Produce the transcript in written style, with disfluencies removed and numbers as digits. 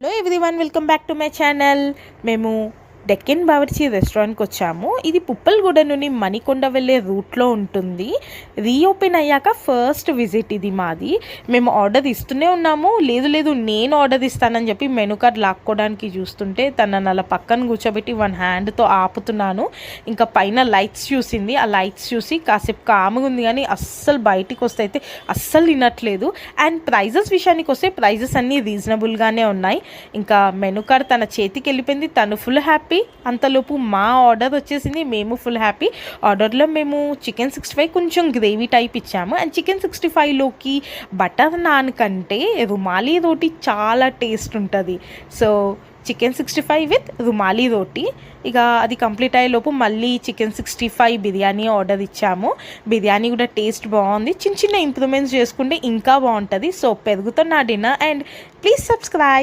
Hello everyone, welcome back to my channel. మేము డెక్కన్ బావర్చి రెస్టారెంట్కి వచ్చాము. ఇది పుప్పల్గూడ నుండి మణికొండ వెళ్ళే రూట్లో ఉంటుంది. రీఓపెన్ అయ్యాక ఫస్ట్ విజిట్ ఇది మాది. మేము ఆర్డర్ ఇస్తూనే ఉన్నాము. లేదు నేను ఆర్డర్ ఇస్తానని చెప్పి మెనూ కార్డ్ లాక్కోవడానికి చూస్తుంటే తనని అలా పక్కన కూర్చోబెట్టి వన్ హ్యాండ్తో ఆపుతున్నాను. ఇంకా పైన లైట్స్ చూసింది. ఆ లైట్స్ చూసి కాసేపు కాముగా ఉంది, కానీ అస్సలు బయటికి వస్తే అయితే అస్సలు తినట్లేదు. అండ్ ప్రైజెస్ విషయానికి వస్తే ప్రైజెస్ అన్నీ రీజనబుల్గానే ఉన్నాయి. ఇంకా మెనూ కార్డ్ తన చేతికి వెళ్ళిపోయింది. తను ఫుల్ హ్యాపీ. అంతలోపు మా ఆర్డర్ వచ్చేసింది. మేము ఫుల్ హ్యాపీ. ఆర్డర్లో మేము చికెన్ 65 కొంచెం గ్రేవీ టైప్ ఇచ్చాము. అండ్ చికెన్ 65లోకి బటర్ నాన్ కంటే రుమాలి రోటీ చాలా టేస్ట్ ఉంటుంది. సో చికెన్ 65 విత్ రుమాలి రోటీ. ఇక అది కంప్లీట్ అయ్యేలోపు మళ్ళీ చికెన్ 65 బిర్యానీ ఆర్డర్ ఇచ్చాము. బిర్యానీ కూడా టేస్ట్ బాగుంది. చిన్న ఇంప్రూవ్మెంట్స్ చేసుకుంటే ఇంకా బాగుంటుంది. సో పెరుగుతున్న డిన్నర్. And please subscribe.